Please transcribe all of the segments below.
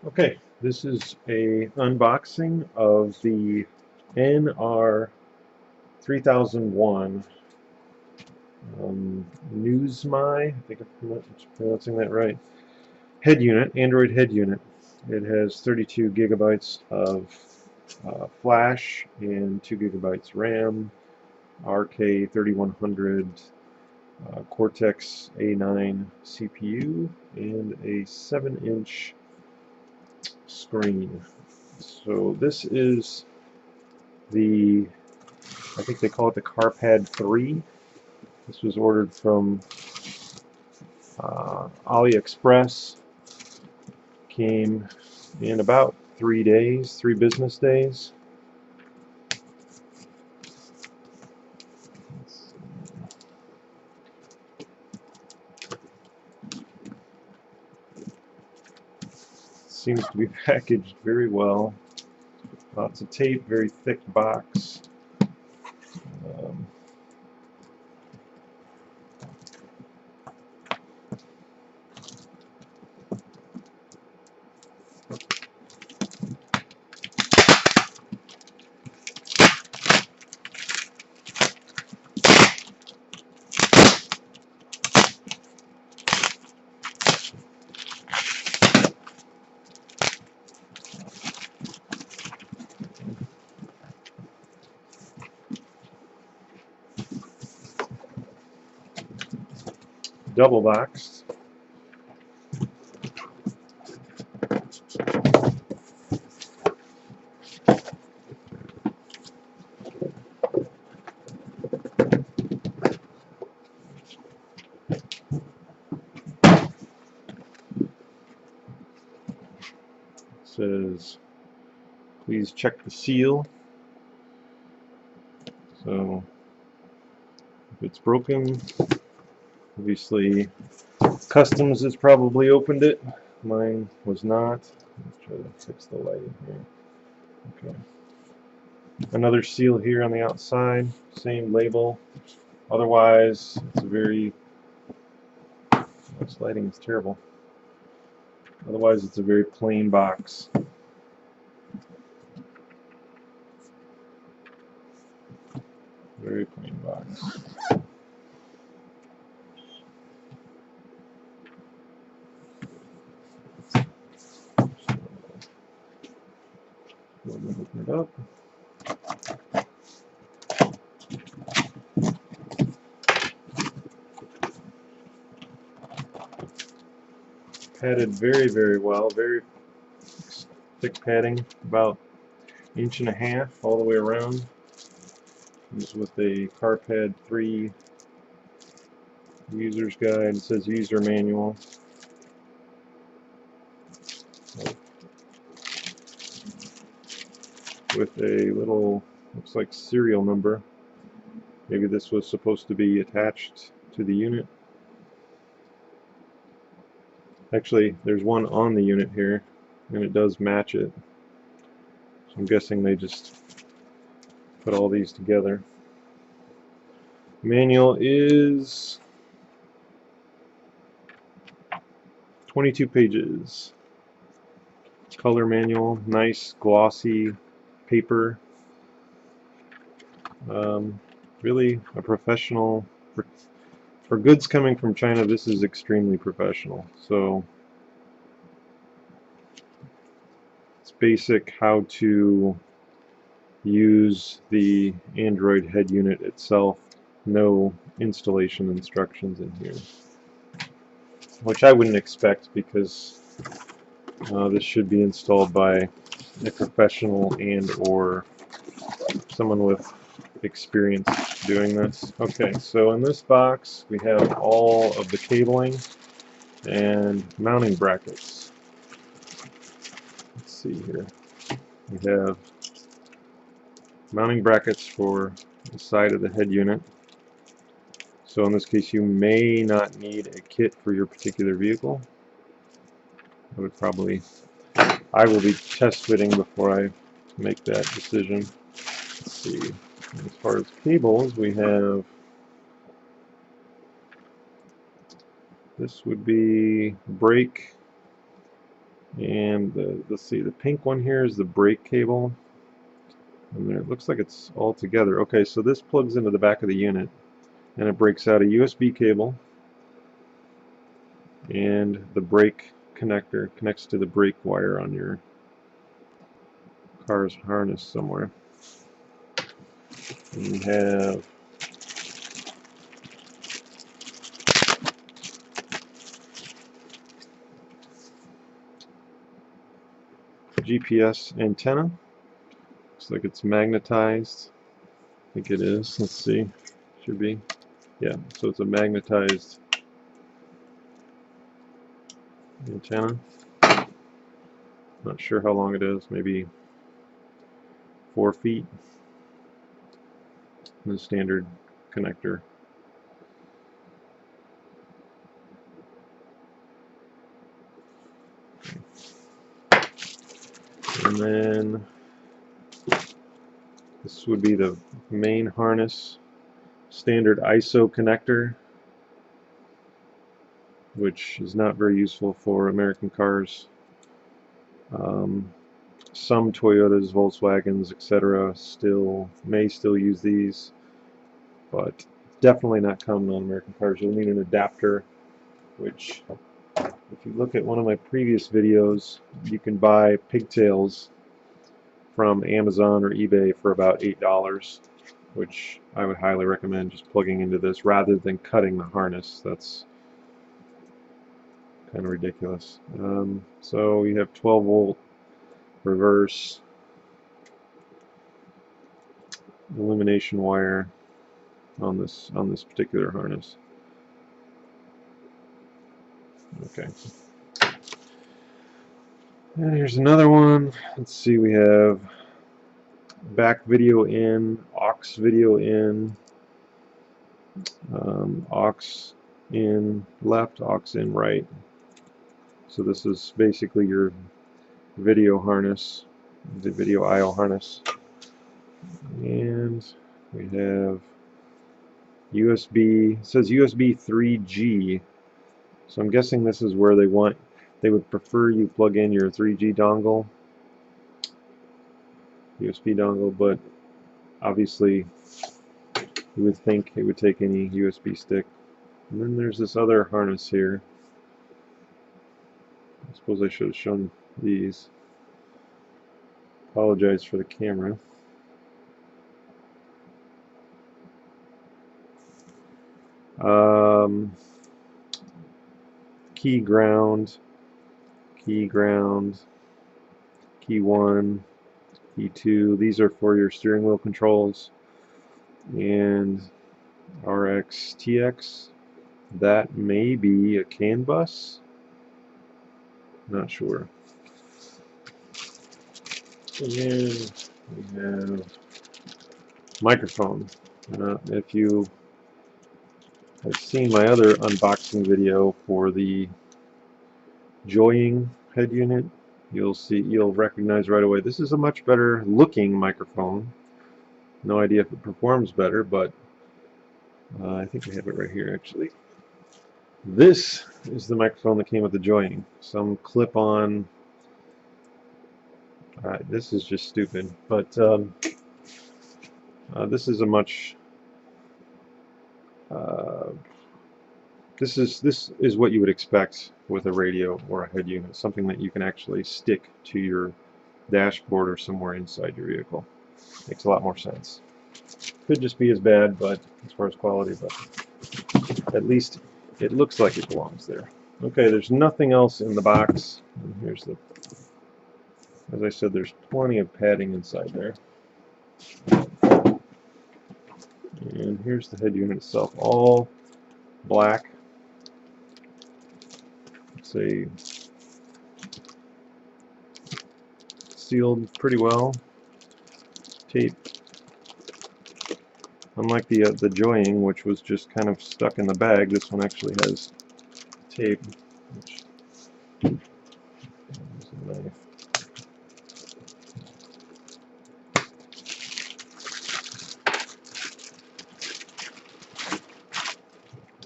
Okay, this is a unboxing of the NR3001 Newsmy, I think I'm pronouncing that right, head unit, Android head unit. It has 32 gigabytes of flash and 2 gigabytes RAM, RK3100 Cortex A9 CPU, and a 7-inch screen. So this is I think they call it the Carpad 3. This was ordered from AliExpress. Came in about 3 days, 3 business days. Seems to be packaged very well. Lots of tape, very thick box. Um, Double boxed. Says, please check the seal. So if it's broken, obviously Customs has probably opened it. Mine was not. Let's try to fix the lighting here. Okay. Another seal here on the outside, same label. Otherwise, it's a very, this lighting is terrible. Otherwise, it's a very plain box. Very plain box. Go ahead and open it up. Padded very, very well. Very thick padding, about 1.5 inches all the way around. Comes with a Carpad 3 user's guide. It says user manual. With a little, looks like serial number. Maybe this was supposed to be attached to the unit. Actually, there's one on the unit here, and it does match it. So I'm guessing they just put all these together. Manual is 22 pages. Color manual, nice glossy paper. Really a professional. For goods coming from China, this is extremely professional. So it's basic how to use the Android head unit itself. No installation instructions in here, which I wouldn't expect because this should be installed by a professional and or someone with experience doing this. Okay, so in this box we have all of the cabling and mounting brackets. Let's see here. We have mounting brackets for the side of the head unit. So in this case you may not need a kit for your particular vehicle. I will be test fitting before I make that decision. Let's see. As far as cables, we have, this would be brake And let's see, the pink one here is the brake cable. And there, it looks like it's all together. Okay, so this plugs into the back of the unit, and it breaks out a USB cable, and the brake connector connects to the brake wire on your car's harness somewhere. And you have GPS antenna. Looks like it's magnetized. I think it is. Let's see. Should be. Yeah, so it's a magnetized antenna. Not sure how long it is, maybe 4 feet. The standard connector. And then this would be the main harness, standard ISO connector, which is not very useful for American cars. Some Toyotas, Volkswagens, etc. may still use these, but definitely not common on American cars. You'll need an adapter, which, if you look at one of my previous videos, you can buy pigtails from Amazon or eBay for about $8, which I would highly recommend just plugging into this rather than cutting the harness. That's kind of ridiculous. So you have 12-volt reverse illumination wire on this particular harness. Okay. And here's another one. Let's see, we have back video in, aux video in, aux in left, aux in right. So this is basically your video harness, the video I/O harness. And we have USB, it says USB 3G. So I'm guessing this is where they would prefer you plug in your 3G dongle, USB dongle, but obviously you would think it would take any USB stick. And then there's this other harness here. I suppose I should have shown these. Apologize for the camera. Key ground, key 1, key 2. These are for your steering wheel controls. And RX, TX. That may be a CAN bus. Not sure. And we have microphone. If you have seen my other unboxing video for the Joying head unit, you'll recognize right away this is a much better looking microphone. No idea if it performs better, but I think I have it right here actually. This is the microphone that came with the Joying. Some clip-on. This is just stupid, but this is a much. This is what you would expect with a radio or a head unit, something that you can actually stick to your dashboard or somewhere inside your vehicle. Makes a lot more sense. Could just be as bad, but as far as quality, but at least it looks like it belongs there. Okay, there's nothing else in the box. And here's the, as I said, there's plenty of padding inside there. And here's the head unit itself, all black. It's sealed pretty well. Tape. Unlike the Joying, which was just kind of stuck in the bag, this one actually has tape. Which, there's a knife.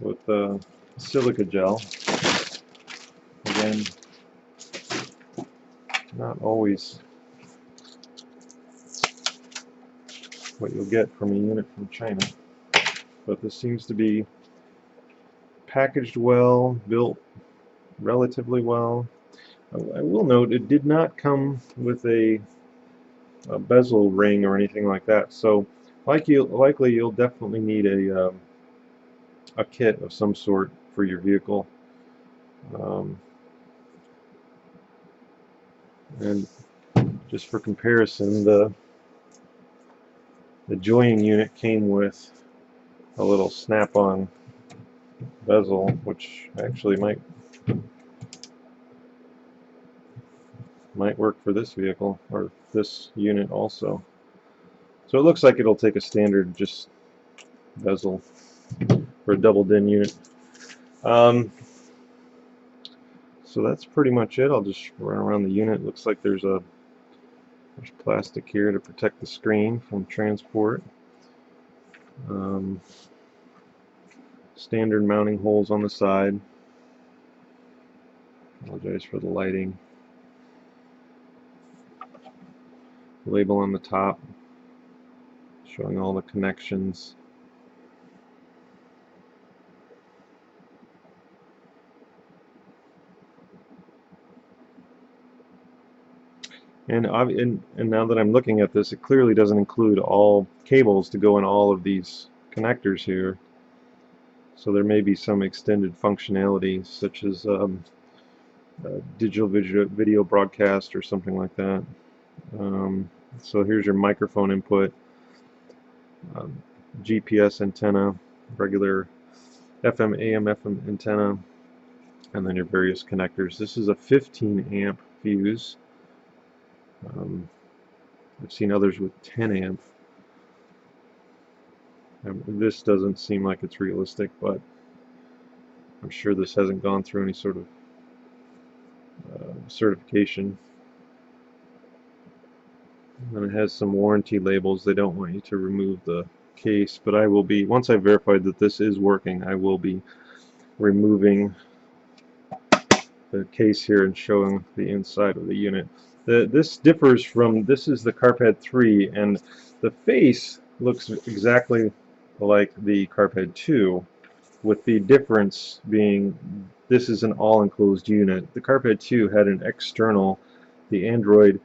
With silica gel. Again, not always what you'll get from a unit from China, but this seems to be packaged well, built relatively well. I will note it did not come with a bezel ring or anything like that, so likely you'll definitely need a kit of some sort for your vehicle. And just for comparison, the joining unit came with a little snap-on bezel, which actually might work for this vehicle or this unit also. So it looks like it'll take a standard just bezel for a double DIN unit. So that's pretty much it. I'll just run around the unit. Looks like there's plastic here to protect the screen from transport. Standard mounting holes on the side. Apologize for the lighting. Label on the top showing all the connections. And now that I'm looking at this, it clearly doesn't include all cables to go in all of these connectors here. So there may be some extended functionality, such as digital video broadcast or something like that. So here's your microphone input, GPS antenna, regular FM, AM, FM antenna, and then your various connectors. This is a 15 amp fuse. I've seen others with 10 amp. This doesn't seem like it's realistic, but I'm sure this hasn't gone through any sort of certification. And it has some warranty labels. They don't want you to remove the case, but I will be, once I've verified that this is working, I will be removing the case here and showing the inside of the unit. This differs from, this is the Carpad 3, and the face looks exactly like the Carpad 2, with the difference being this is an all-enclosed unit. The Carpad 2 had an external, the Android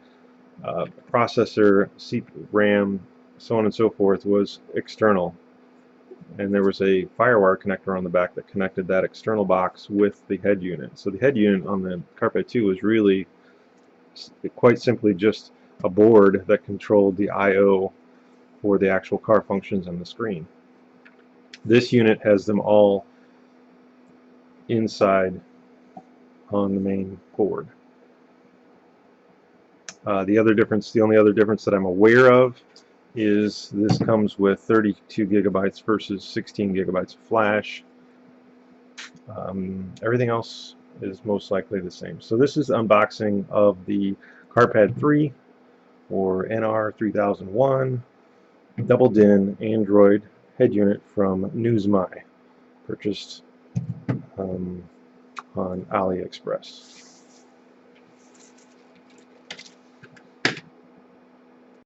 processor, RAM, so on and so forth, was external, and there was a firewire connector on the back that connected that external box with the head unit. So the head unit on the Carpad 2 was really quite simply just a board that controlled the I/O for the actual car functions and the screen. This unit has them all inside on the main board. The only other difference that I'm aware of is this comes with 32 gigabytes versus 16 gigabytes of flash. Everything else is most likely the same. So this is unboxing of the Carpad 3 or NR3001 double DIN Android head unit from Newsmy, purchased on AliExpress.